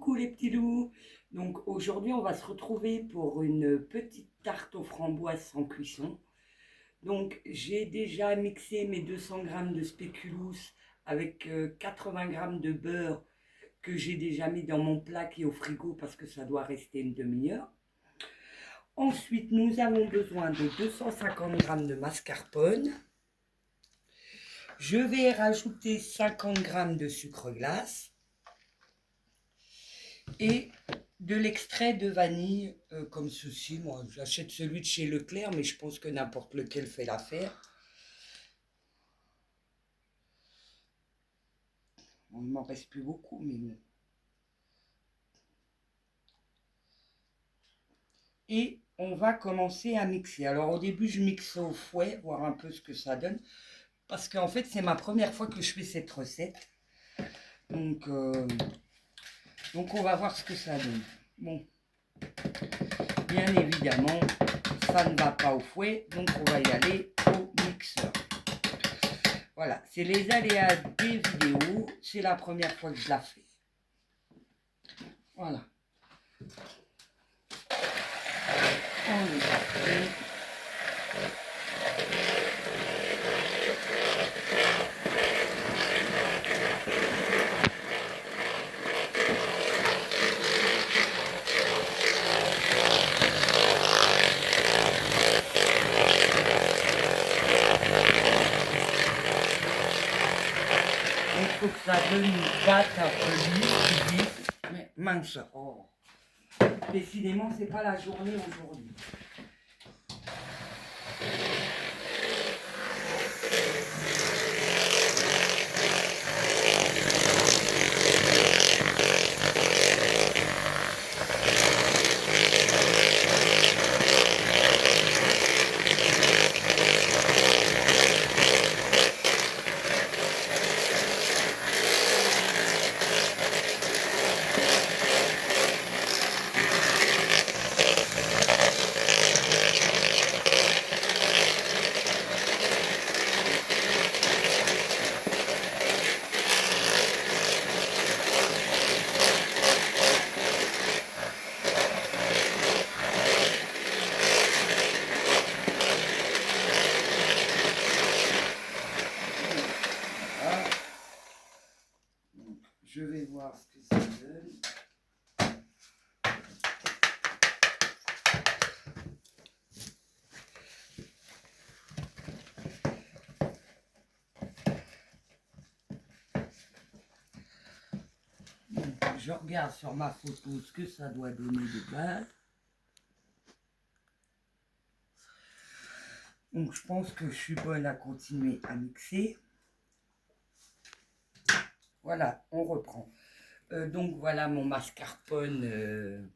Coucou les petits loups. Donc aujourd'hui on va se retrouver pour une petite tarte aux framboises sans cuisson. Donc j'ai déjà mixé mes 200 grammes de spéculoos avec 80 grammes de beurre que j'ai déjà mis dans mon plat qui est au frigo parce que ça doit rester une demi-heure. Ensuite nous avons besoin de 250 grammes de mascarpone. Je vais rajouter 50 grammes de sucre glace et de l'extrait de vanille comme ceci. Moi j'achète celui de chez Leclerc, mais je pense que n'importe lequel fait l'affaire. Bon, il m'en reste plus beaucoup, mais bon. Et on va commencer à mixer. Alors au début je mixe au fouet, voir un peu ce que ça donne, parce qu'en fait c'est ma première fois que je fais cette recette. Donc on va voir ce que ça donne. Bon, bien évidemment, ça ne va pas au fouet, donc on va y aller au mixeur. Voilà, c'est les aléas des vidéos. C'est la première fois que je la fais. Voilà. On est parti. Il faut que ça donne une pâte un peu lisse, mais mince. Oh. Décidément, c'est pas la journée aujourd'hui. Je vais voir ce que ça donne. Donc, je regarde sur ma photo ce que ça doit donner de base. Donc je pense que je suis bonne à continuer à mixer. Voilà, on reprend. Donc voilà mon mascarpone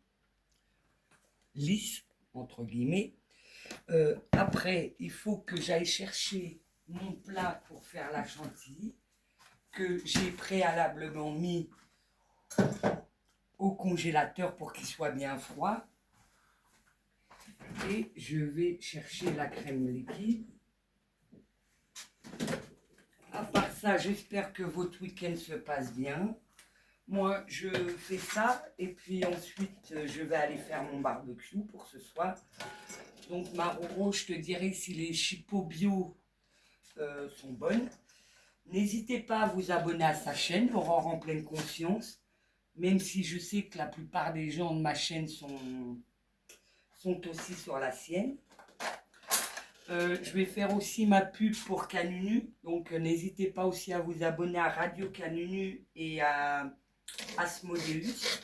lisse, entre guillemets. Après, il faut que j'aille chercher mon plat pour faire la chantilly, que j'ai préalablement mis au congélateur pour qu'il soit bien froid. Et je vais chercher la crème liquide. À part ça, j'espère que votre week-end se passe bien. Moi, je fais ça et puis ensuite, je vais aller faire mon barbecue pour ce soir. Donc, Maroro, je te dirai si les chipots bio sont bonnes. N'hésitez pas à vous abonner à sa chaîne, Aurore en pleine conscience. Même si je sais que la plupart des gens de ma chaîne sont aussi sur la sienne. Je vais faire aussi ma pub pour Canunu. Donc, n'hésitez pas aussi à vous abonner à Radio Canunu et à Asmodeus.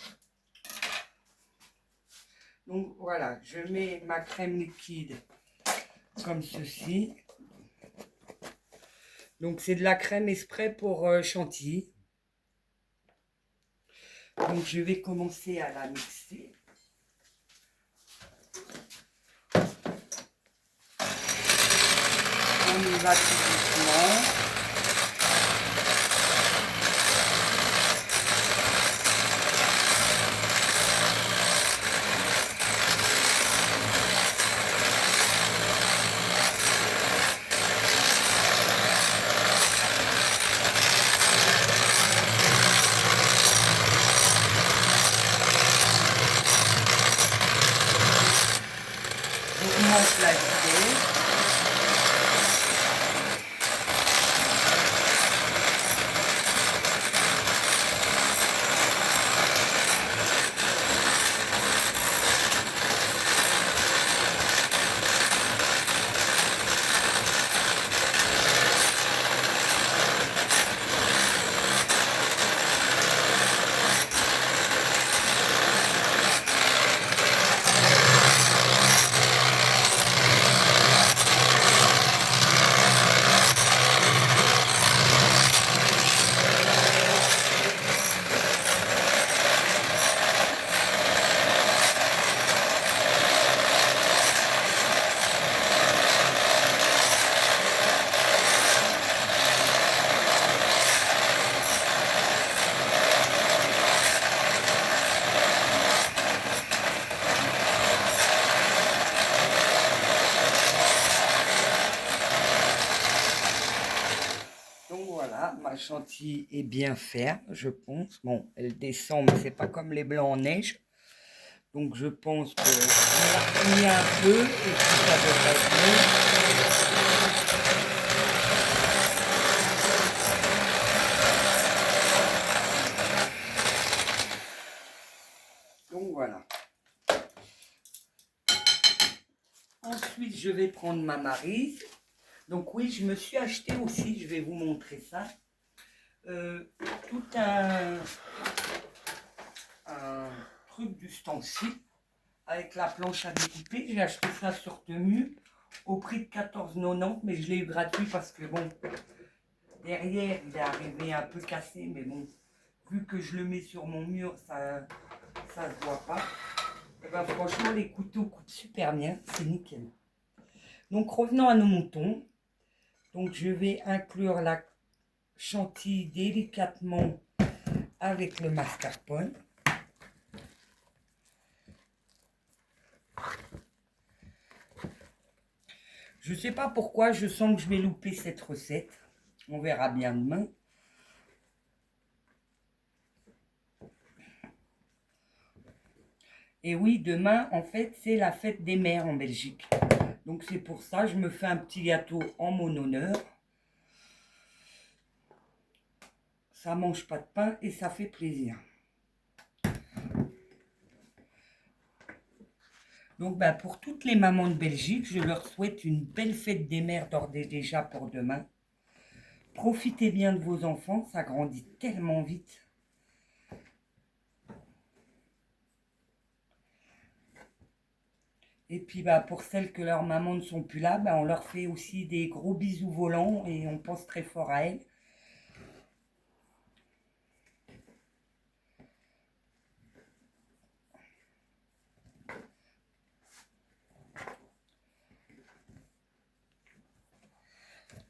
Donc voilà, je mets ma crème liquide comme ceci. Donc c'est de la crème exprès pour chantilly. Donc je vais commencer à la mixer. On y va tout doucement. chantilly est bien ferme, je pense. Bon, elle descend, mais c'est pas comme les blancs en neige. Donc je pense qu'on l'a mis un peu et puis ça devrait être bon. Donc voilà. Ensuite, je vais prendre ma maryse. Donc oui, je me suis acheté aussi, je vais vous montrer ça, tout un truc d'ustensile avec la planche à découper. J'ai acheté ça sur Temu au prix de 14,90, mais je l'ai eu gratuit parce que bon, derrière il est arrivé un peu cassé, mais bon, vu que je le mets sur mon mur, ça se voit pas. Et ben franchement, les couteaux coupent super bien, c'est nickel. Donc revenons à nos moutons. Donc je vais inclure la chantilly délicatement avec le mascarpone. Je ne sais pas pourquoi, je sens que je vais louper cette recette. On verra bien demain. Et oui, demain, en fait, c'est la fête des mères en Belgique. Donc c'est pour ça, je me fais un petit gâteau en mon honneur. Ça mange pas de pain et ça fait plaisir. Donc ben, pour toutes les mamans de Belgique, je leur souhaite une belle fête des mères d'ores et déjà pour demain. Profitez bien de vos enfants, ça grandit tellement vite. Et puis bah, pour celles que leurs mamans ne sont plus là, bah, on leur fait aussi des gros bisous volants et on pense très fort à elles.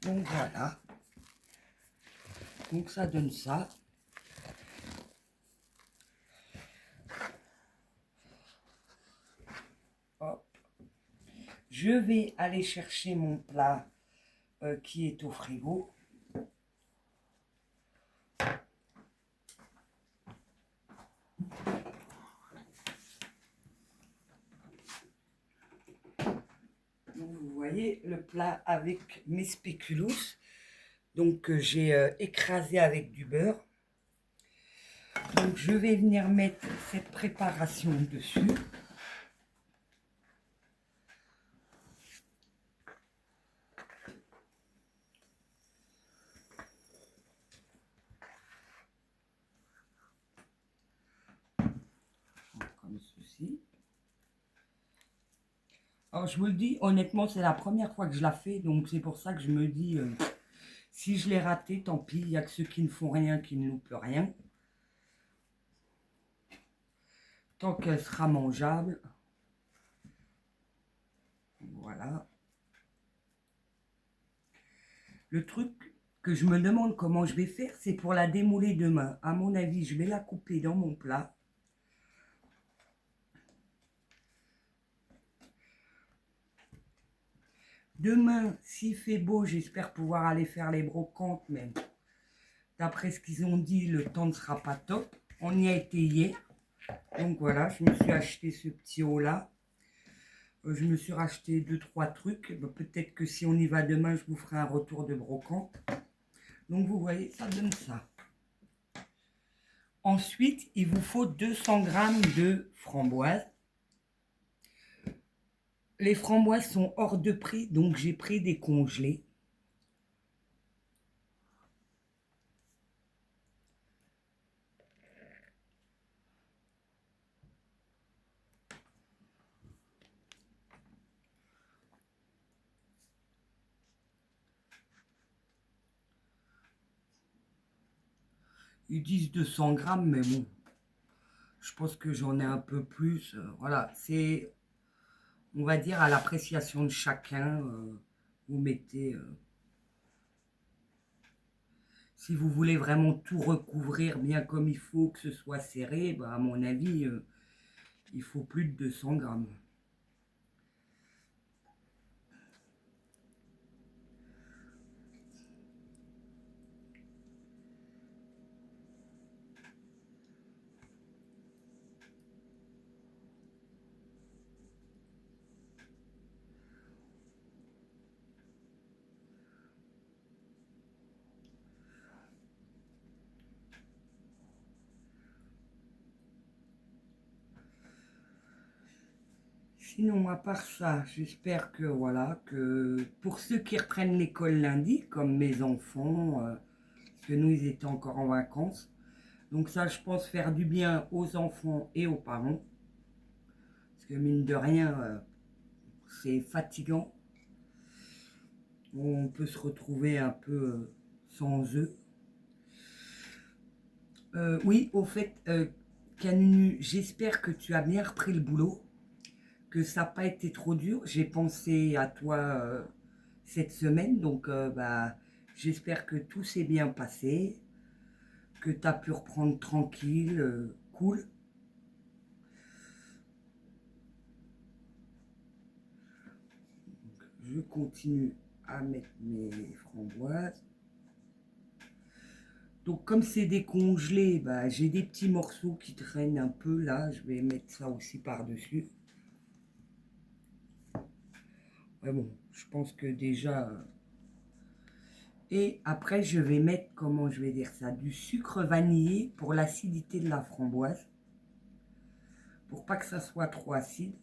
Donc voilà. Donc ça donne ça. Hop. Je vais aller chercher mon plat qui est au frigo. Donc, vous voyez le plat avec mes spéculoos. Donc j'ai écrasé avec du beurre. Donc je vais venir mettre cette préparation dessus. Comme ceci. Alors je vous le dis, honnêtement, c'est la première fois que je la fais, donc c'est pour ça que je me dis, si je l'ai raté, tant pis, il n'y a que ceux qui ne font rien, qui ne loupent rien. Tant qu'elle sera mangeable. Voilà. Le truc que je me demande comment je vais faire, c'est pour la démouler demain. À mon avis, je vais la couper dans mon plat. Demain, s'il fait beau, j'espère pouvoir aller faire les brocantes, mais d'après ce qu'ils ont dit, le temps ne sera pas top. On y a été hier. Donc voilà, je me suis acheté ce petit haut-là. Je me suis racheté 2-3 trucs. Peut-être que si on y va demain, je vous ferai un retour de brocante. Donc vous voyez, ça donne ça. Ensuite, il vous faut 200 g de framboises. Les framboises sont hors de prix, donc j'ai pris des congelés. Ils disent 200 grammes, mais bon, je pense que j'en ai un peu plus. Voilà, c'est, on va dire, à l'appréciation de chacun. Vous mettez... si vous voulez vraiment tout recouvrir bien comme il faut, que ce soit serré, bah, à mon avis, il faut plus de 200 grammes. Sinon, à part ça, j'espère que voilà, que pour ceux qui reprennent l'école lundi, comme mes enfants, parce que nous, ils étaient encore en vacances. Donc ça, je pense faire du bien aux enfants et aux parents. Parce que mine de rien, c'est fatigant. On peut se retrouver un peu sans eux. Oui, au fait, Canunu, j'espère que tu as bien repris le boulot, que ça n'a pas été trop dur. J'ai pensé à toi cette semaine, donc bah, j'espère que tout s'est bien passé, que tu as pu reprendre tranquille, cool. Donc, je continue à mettre mes framboises. Donc comme c'est décongelé, bah, j'ai des petits morceaux qui traînent un peu là. Je vais mettre ça aussi par-dessus. Ouais, bon, je pense que déjà... Et après, je vais mettre, comment je vais dire ça, du sucre vanillé pour l'acidité de la framboise. Pour pas que ça soit trop acide.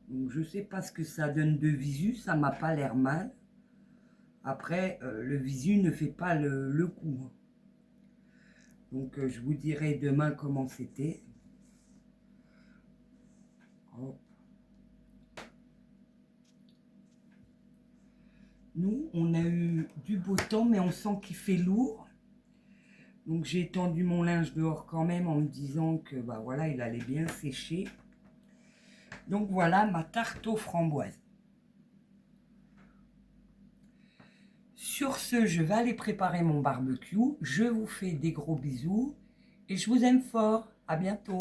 Donc je sais pas ce que ça donne de visu, ça m'a pas l'air mal. Après, le visu ne fait pas le coup. Donc je vous dirai demain comment c'était. Hop. Nous, on a eu du beau temps, mais on sent qu'il fait lourd. Donc j'ai étendu mon linge dehors quand même en me disant que bah voilà, il allait bien sécher. Donc voilà ma tarte aux framboises. Sur ce, je vais aller préparer mon barbecue. Je vous fais des gros bisous et je vous aime fort. À bientôt.